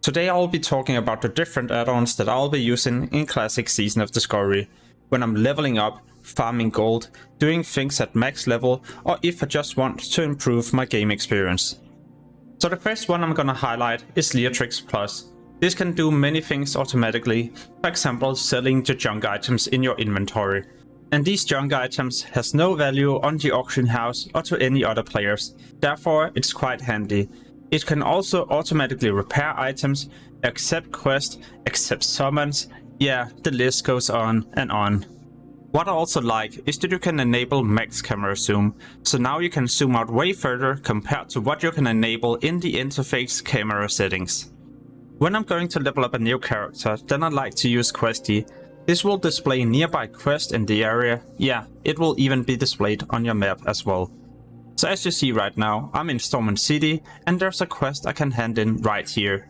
Today I'll be talking about the different add-ons that I'll be using in Classic Season of Discovery, when I'm leveling up, farming gold, doing things at max level, or if I just want to improve my game experience. So the first one I'm gonna highlight is Leatrix Plus. This can do many things automatically, for example selling the junk items in your inventory. And these junk items has no value on the auction house or to any other players, therefore it's quite handy. It can also automatically repair items, accept quests, accept summons, yeah, the list goes on and on. What I also like is that you can enable max camera zoom, so now you can zoom out way further compared to what you can enable in the interface camera settings. When I'm going to level up a new character, then I like to use Questie. This will display nearby quests in the area, yeah, it will even be displayed on your map as well. So as you see right now, I'm in Storm City and there's a quest I can hand in right here.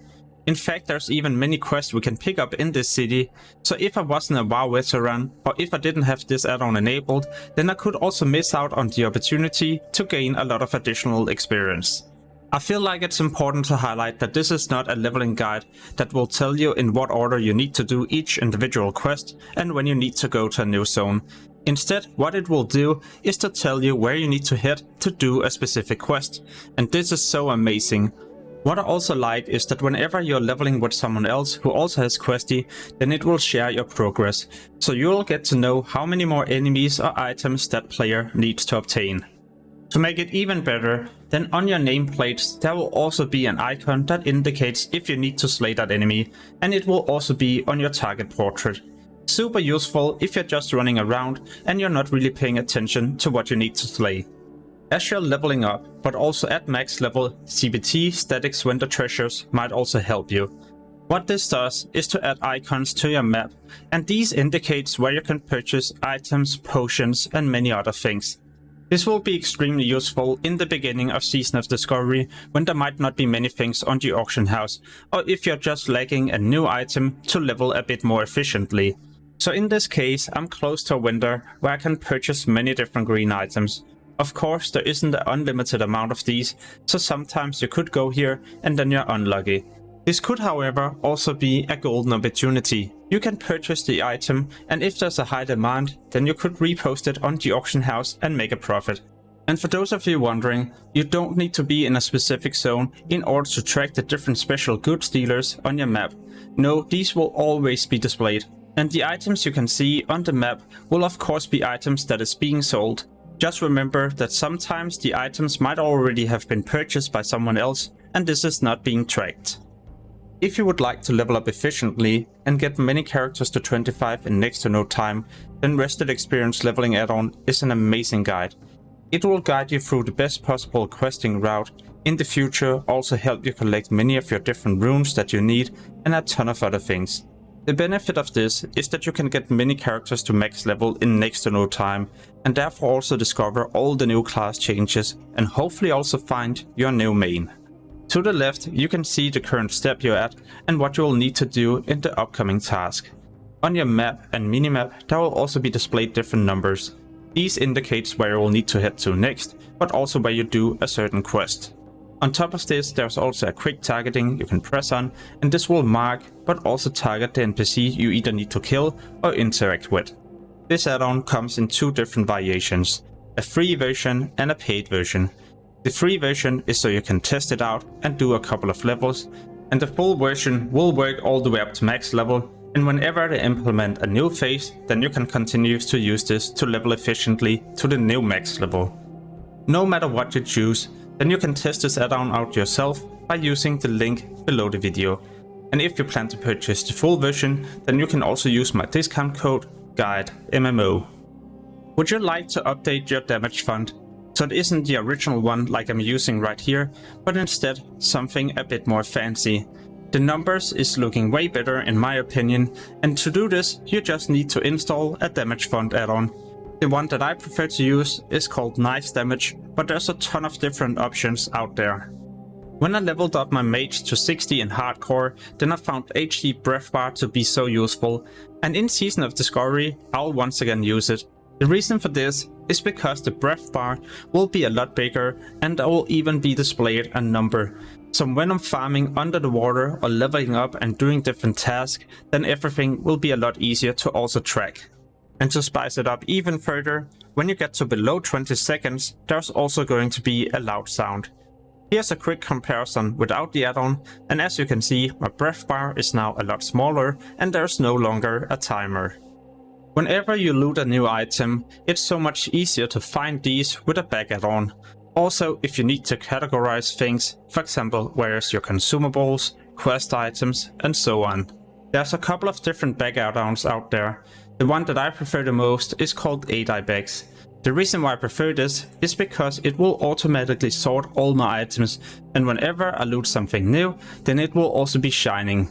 In fact, there's even many quests we can pick up in this city, so if I wasn't a WoW veteran, or if I didn't have this add-on enabled, then I could also miss out on the opportunity to gain a lot of additional experience. I feel like it's important to highlight that this is not a leveling guide that will tell you in what order you need to do each individual quest and when you need to go to a new zone. Instead, what it will do is to tell you where you need to head to do a specific quest, and this is so amazing. What I also like is that whenever you're leveling with someone else who also has Questie, then it will share your progress, so you'll get to know how many more enemies or items that player needs to obtain. To make it even better, then on your nameplates there will also be an icon that indicates if you need to slay that enemy, and it will also be on your target portrait. Super useful if you're just running around and you're not really paying attention to what you need to slay. As you're leveling up, but also at max level, CBT, Stadics, Winter Treasures might also help you. What this does is to add icons to your map, and these indicates where you can purchase items, potions and many other things. This will be extremely useful in the beginning of Season of Discovery, when there might not be many things on the auction house, or if you're just lacking a new item to level a bit more efficiently. So in this case, I'm close to a window where I can purchase many different green items. Of course, there isn't an unlimited amount of these, so sometimes you could go here and then you're unlucky. This could, however, also be a golden opportunity. You can purchase the item, and if there's a high demand, then you could repost it on the auction house and make a profit. And for those of you wondering, you don't need to be in a specific zone in order to track the different special goods dealers on your map. No, these will always be displayed. And the items you can see on the map will of course be items that is being sold. Just remember that sometimes the items might already have been purchased by someone else, and this is not being tracked. If you would like to level up efficiently and get many characters to 25 in next to no time, then RestedXP leveling add-on is an amazing guide. It will guide you through the best possible questing route, in the future also help you collect many of your different runes that you need, and a ton of other things. The benefit of this is that you can get many characters to max level in next to no time, and therefore also discover all the new class changes and hopefully also find your new main. To the left you can see the current step you're at and what you will need to do in the upcoming task. On your map and minimap there will also be displayed different numbers. These indicates where you will need to head to next, but also where you do a certain quest. On top of this, there's also a quick targeting you can press on, and this will mark but also target the NPC you either need to kill or interact with. This add-on comes in two different variations, a free version and a paid version. The free version is so you can test it out and do a couple of levels, and the full version will work all the way up to max level, and whenever they implement a new phase, then you can continue to use this to level efficiently to the new max level. No matter what you choose, then you can test this add-on out yourself by using the link below the video. And if you plan to purchase the full version, then you can also use my discount code GuideMMO. Would you like to update your damage font? So it isn't the original one like I'm using right here, but instead something a bit more fancy. The numbers is looking way better in my opinion, and to do this you just need to install a damage font add-on. The one that I prefer to use is called NiceDamage, but there's a ton of different options out there. When I leveled up my mage to 60 in hardcore, then I found HD Breathbar to be so useful, and in Season of Discovery I'll once again use it. The reason for this is because the Breathbar will be a lot bigger and there will even be displayed a number. So when I'm farming under the water or leveling up and doing different tasks, then everything will be a lot easier to also track. And to spice it up even further, when you get to below 20 seconds, there's also going to be a loud sound. Here's a quick comparison without the add-on, and as you can see, my Breathbar is now a lot smaller and there's no longer a timer. Whenever you loot a new item, it's so much easier to find these with a bag add-on. Also, if you need to categorize things, for example, where's your consumables, quest items, and so on. There's a couple of different bag add-ons out there. The one that I prefer the most is called Bags. The reason why I prefer this is because it will automatically sort all my items, and whenever I loot something new, then it will also be shining.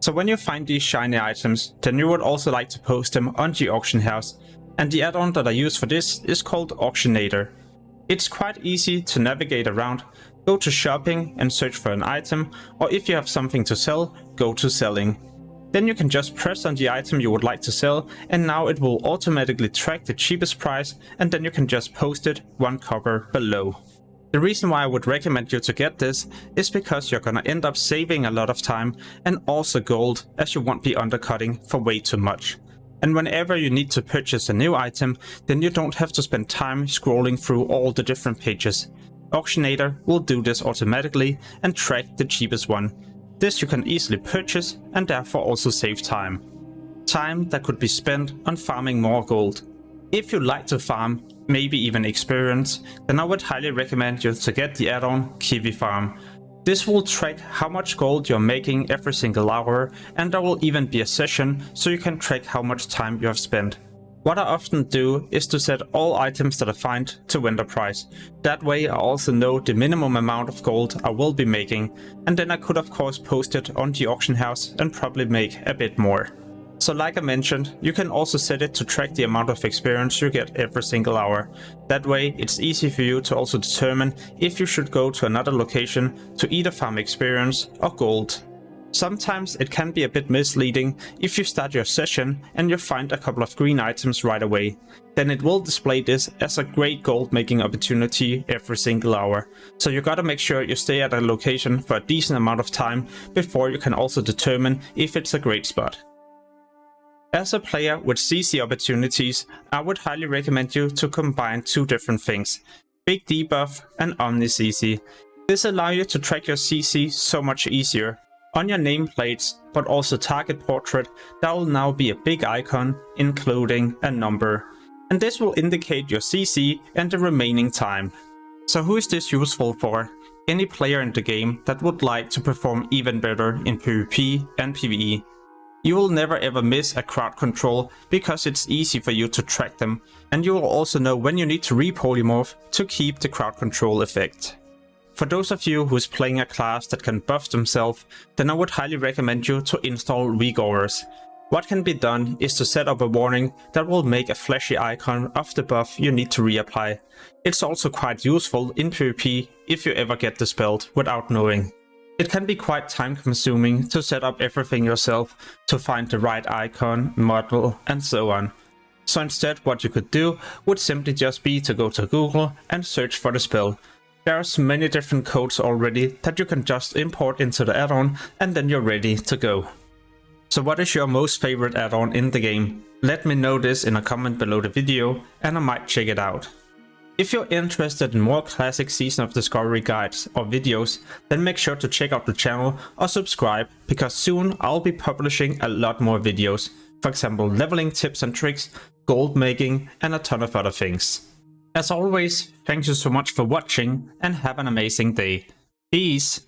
So when you find these shiny items, then you would also like to post them on the auction house, and the add-on that I use for this is called Auctionator. It's quite easy to navigate around. Go to shopping and search for an item, or if you have something to sell, go to selling. Then you can just press on the item you would like to sell, and now it will automatically track the cheapest price, and then you can just post it 1 copper below. The reason why I would recommend you to get this is because you're gonna end up saving a lot of time and also gold, as you won't be undercutting for way too much. And whenever you need to purchase a new item, then you don't have to spend time scrolling through all the different pages. Auctionator will do this automatically and track the cheapest one. This you can easily purchase and therefore also save time. Time that could be spent on farming more gold. If you like to farm, maybe even experience, then I would highly recommend you to get the add-on KiwiFarm. This will track how much gold you're making every single hour, and there will even be a session so you can track how much time you have spent. What I often do is to set all items that I find to vendor price. That way I also know the minimum amount of gold I will be making, and then I could of course post it on the auction house and probably make a bit more. So like I mentioned, you can also set it to track the amount of experience you get every single hour. That way it's easy for you to also determine if you should go to another location to either farm experience or gold. Sometimes it can be a bit misleading if you start your session and you find a couple of green items right away. Then it will display this as a great gold making opportunity every single hour. So you gotta make sure you stay at a location for a decent amount of time before you can also determine if it's a great spot. As a player with CC opportunities, I would highly recommend you to combine 2 different things, BigDebuffs and OmniCC. This allows you to track your CC so much easier. On your nameplates, but also target portrait, there will now be a big icon including a number. And this will indicate your CC and the remaining time. So who is this useful for? Any player in the game that would like to perform even better in PvP and PvE. You will never ever miss a crowd control because it's easy for you to track them, and you will also know when you need to repolymorph to keep the crowd control effect. For those of you who is playing a class that can buff themselves, then I would highly recommend you to install WeakAuras. What can be done is to set up a warning that will make a flashy icon of the buff you need to reapply. It's also quite useful in PvP if you ever get dispelled without knowing. It can be quite time consuming to set up everything yourself, to find the right icon, model, and so on. So instead what you could do would simply just be to go to Google and search for the spell. There's many different codes already that you can just import into the add-on, and then you're ready to go. So what is your most favorite add-on in the game? Let me know this in a comment below the video and I might check it out. If you're interested in more classic Season of Discovery guides or videos, then make sure to check out the channel or subscribe, because soon I'll be publishing a lot more videos. For example, leveling tips and tricks, gold making, and a ton of other things. As always, thank you so much for watching and have an amazing day. Peace!